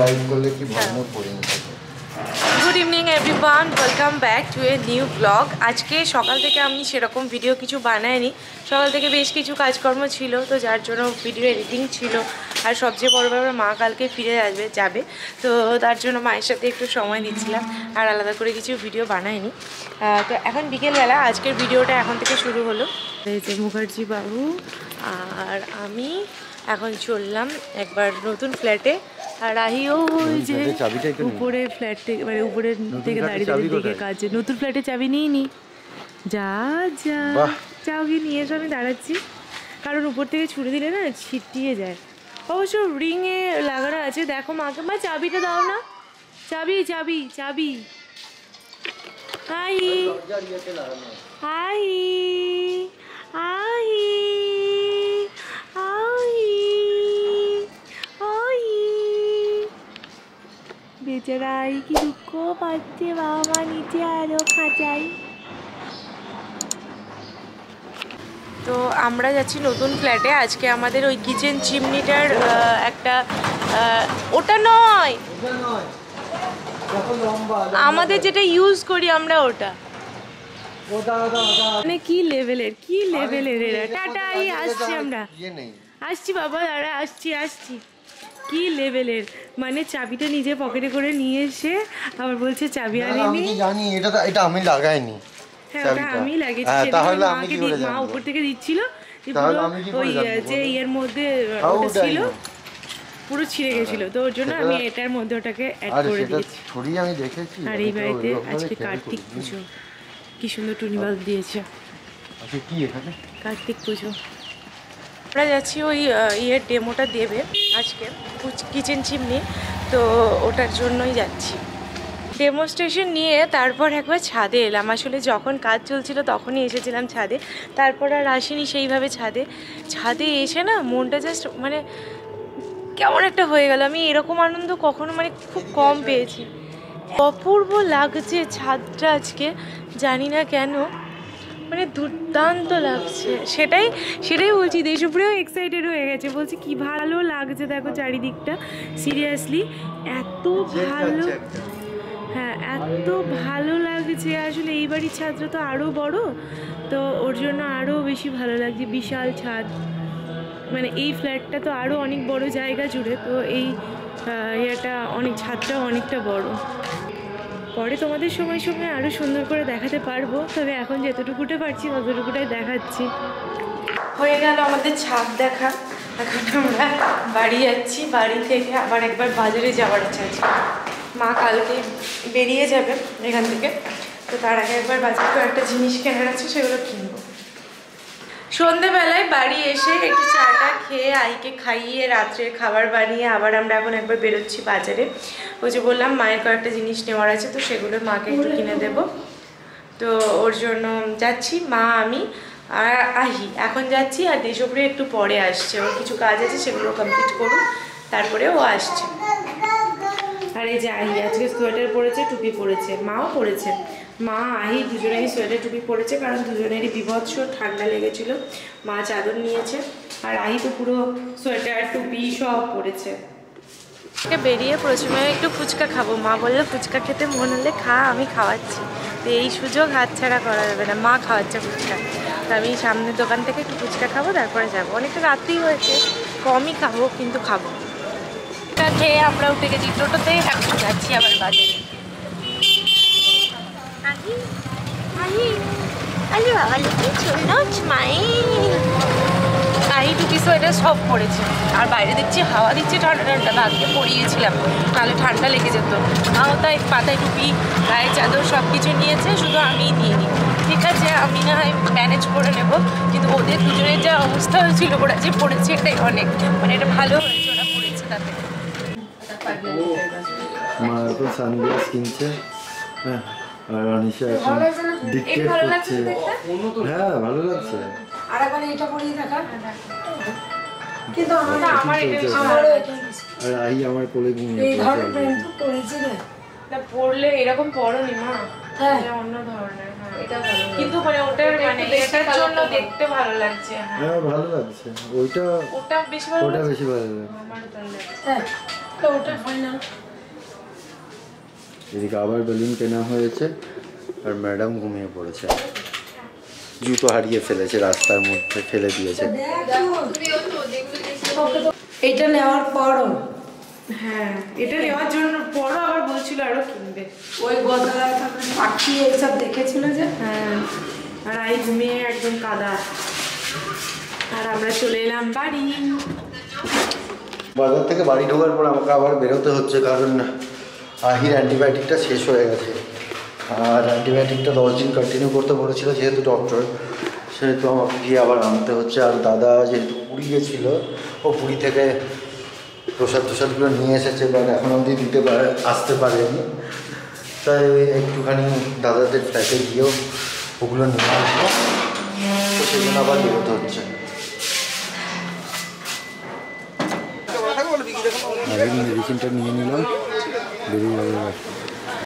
Live করলে কি ভয়ানক পরিণত হবে। Good evening everyone, welcome back to a new blog. আজকে সকাল থেকে আমি সেরকম ভিডিও কিছু বানাইনি। সকাল থেকে বেশ কিছু কাজকর্ম ছিল, তো যার জন্য ভিডিও এডিটিং ছিল। আর সবচেয়ে বড় ব্যাপার, মা কালকে ফিরে যাবে, তো তার জন্য মায়ের সাথে একটু সময় দিচ্ছিলাম। আর আলাদা করে কিছু ভিডিও বানাইনি। তো এখন বিকেলবেলা আজকের ভিডিওটা এখন থেকে শুরু হলো। এই যে মুখার্জি বাবু আর আমি এখন চললাম একবার নতুন ফ্ল্যাটে। আর আহিও ওই যে উপরে ফ্ল্যাট থেকে, মানে উপরের থেকে দাঁড়িয়ে দিকে কাজে নতুন ফ্ল্যাটে চাবি নিয়ে নি। যা যা চাবি নিয়ে এসে আমি দাঁড়াচ্ছি, কারণ উপর থেকে ছুড়ে দিলে না ছিটিয়ে যায়। অবশ্য রিংয়ে লাগানো আছে, দেখো মাকে, মা চাবিটা দাও না, চাবি চাবি চাবি। হাই হাই হাই বেচারাই কি দুঃখ পাচ্ছে, বাবা মা নিচে আরো খাঁচাই। তো আমরা যাচ্ছি নতুন ফ্ল্যাটে। আজকে আমাদের ওই কিচেন চিমনিটার একটা, ওটা নয়, আমাদের যেটা ইউজ করি আমরা ওটা, মানে কি লেভেলের এরা। টাটা, আসছি আমরা, আসছি বাবা, দাঁড়া, আসছি। কি লেভেলের, মানে চাবিটা নিজে পকেটে করে নিয়ে এসে আবার বলছে চাবি আনিনি। আমি কি জানি এটা আমি লাগাইনি। হ্যাঁ, ওটা আমি লাগিয়েছি। তাহলে আমি কি করে জানবো? মা উপর থেকে দিচ্ছিল, ওই যে এর মধ্যে ওটা ছিল, পুরো ছিঁড়ে গেছিল, তো ওর জন্য আমি এটার মধ্যে ওটাকে অ্যাড করে দিয়েছি। ছড়িয়ে আমি দেখেছি। আর এই বাড়িতে আজকে কার্তিক পুজো, কি সুন্দর টুনি বাল্ব দিয়েছে। আচ্ছা, কি এখানে কার্তিক পুজো। আমরা যাচ্ছি ওই ডেমোটা দেবে আজকে কিচেন চিমনি, তো ওটার জন্যই যাচ্ছি। ডেমনস্ট্রেশন নিয়ে তারপর একবার ছাদে এলাম। আসলে যখন কাজ চলছিল তখনই এসেছিলাম ছাদে, তারপর আর আসিনি সেইভাবে ছাদে এসে না মনটা জাস্ট মানে কেমন একটা হয়ে গেল। আমি এরকম আনন্দ কখনো মানে খুব কম পেয়েছি। অপূর্ব লাগছে ছাদটা আজকে, জানি না কেন, মানে দুর্দান্ত লাগছে। সেটাই বলছি, দেশপ্রিয় এক্সাইটেড হয়ে গেছে, বলছে কি ভালো লাগছে দেখো চারিদিকটা। সিরিয়াসলি এত ভালো, হ্যাঁ এত ভালো লাগছে। আসলে এই বাড়ির ছাদটা তো আরও বড়, তো ওর জন্য আরও বেশি ভালো লাগছে। বিশাল ছাদ, মানে এই ফ্ল্যাটটা তো আরও অনেক বড় জায়গা জুড়ে, তো এই ছাদটাও অনেকটা বড়। পরে তোমাদের সময় আরও সুন্দর করে দেখাতে পারবো, তবে এখন যতটুকুটা পারছি ততটুকুটাই দেখাচ্ছি। হয়ে গেল আমাদের ছাদ দেখা। এখন আমরা বাড়ি যাচ্ছি, বাড়ি থেকে আবার একবার বাজারে যাওয়ার ইচ্ছা আছে। মা কালকে বেরিয়ে যাবে এখান থেকে, তো তার আগে একবার বাজারে একটা জিনিস কেনার আছে, সেগুলো কিনবো। সন্ধেবেলায় বাড়ি এসে একটু চাটা খেয়ে আইকে খাইয়ে রাত্রে খাবার বানিয়ে আবার আমরা এখন একবার বেরোচ্ছি বাজারে। ওই যে বললাম মায়ের কয়েকটা জিনিস নেওয়ার আছে, তো সেগুলো মাকে একটু কিনে দেব, তো ওর জন্য যাচ্ছি। মা, আমি আর আহি এখন যাচ্ছি, আর দেশপ্রিয় একটু পরে আসছে, ওর কিছু কাজ আছে সেগুলো কমপ্লিট করুন, তারপরে ও আসছে। আর এই যে আহি আজকে সোয়েটার পরেছে, টুপি পরেছে, মাও পরেছে। মা আহি দুজনেরই সোয়েটার টুপি পরেছে, কারণ দুজনেরই বিভৎস ঠান্ডা লেগেছিল। মা চাদর নিয়েছে, আর আহি তো পুরো সোয়েটার টুপি সব পরেছে। বেরিয়ে প্রথমে একটু ফুচকা খাবো। মা বললো ফুচকা খেতে মন হলে খা, আমি খাওয়াচ্ছি। তো এই সুযোগ হাতছাড়া করা যাবে না, মা খাওয়াচ্ছে ফুচকা। তো আমি সামনের দোকান থেকে একটু ফুচকা খাবো, তারপরে যাবো। অনেকটা রাত্রি হয়েছে, কমই খাবো কিন্তু খাবো। খেয়ে আমরা উঠে গেছি টোটোতেই, এখন যাচ্ছি আবার বাজারে। আহি টুপি সোয়েটার সব পড়েছে, আর বাইরে দেখছি হাওয়া দিচ্ছে ঠান্ডা ঠান্ডা। ভাগ্যে পরিয়েছিলাম, তাহলে ঠান্ডা লেগে যেত। মাও তাই পাতায় টুপি, গায়ে চাদর সব কিছু নিয়েছে, শুধু আমিই নিইনি। ঠিক আছে, আমি না হয় ম্যানেজ করে নেব, কিন্তু ওদের দুজনের যা অবস্থা হয়েছিল, ওরা যে পড়েছে এটাই অনেক, মানে এটা ভালো হয়েছে ওরা পড়েছে তাতে। মা এখন সানগ্লাস কিনছে, হ্যাঁ, আর অনিশা এখন ডিকটেট করছে। হ্যাঁ, ভালো লাগছে। আর এখন এটা পরিয়ে থাকা, কিন্তু আমার আর আহি আমার কোলে ঘুমিয়ে পড়েছে রে। এটা পড়লে এরকম পড়োনি মা, হ্যাঁ অন্য ধরনের, হ্যাঁ এটা ভালো, কিন্তু মানে ওটার মানে এটার জন্য দেখতে ভালো লাগছে। হ্যাঁ ভালো লাগছে, ওটা বেশি ভালো লাগে। আমারও তাই লাগছে। তো ওটা ফাইনাল। এদিকে আবার বেলুন কেনা হয়েছে আর ম্যাডাম ঘুমিয়ে পড়েছে, জুতো হারিয়ে ফেলেছে, রাস্তার মধ্যে ফেলে দিয়েছে। এটা নেওয়ার পরও হ্যাঁ, এটা নেওয়ার জন্য পরও আবার বলছিল আরো কিনবে। ওই গদা পাখি এইসব দেখেছিল যে। হ্যাঁ, আর আই ঘুমিয়ে একদম কাদা। আর আমরা চলে এলাম বাড়ি। বাজার থেকে বাড়ি ঢোকার পর আমাকে আবার বেরোতে হচ্ছে, কারণ আহির অ্যান্টিবায়োটিকটা শেষ হয়ে গেছে। আর অ্যান্টিবায়োটিকটা 10 দিন কন্টিনিউ করতে বলেছিল যেহেতু ডক্টর, সেহেতু আমাকে গিয়ে আবার আনতে হচ্ছে। আর দাদা যেহেতু পুরী গেছিলো, ও পুরী থেকে প্রসাদগুলো নিয়ে এসেছে, বাট এখন অবধি আসতে পারেনি। তাই ওই একটুখানি দাদাদের ফ্ল্যাটে গিয়েও ওগুলো নিয়ে আসবো, তো সেই জন্য আবার বেরোতে হচ্ছে। মেডিসিনটা নিয়ে নিলাম, বেরিয়ে যাবে।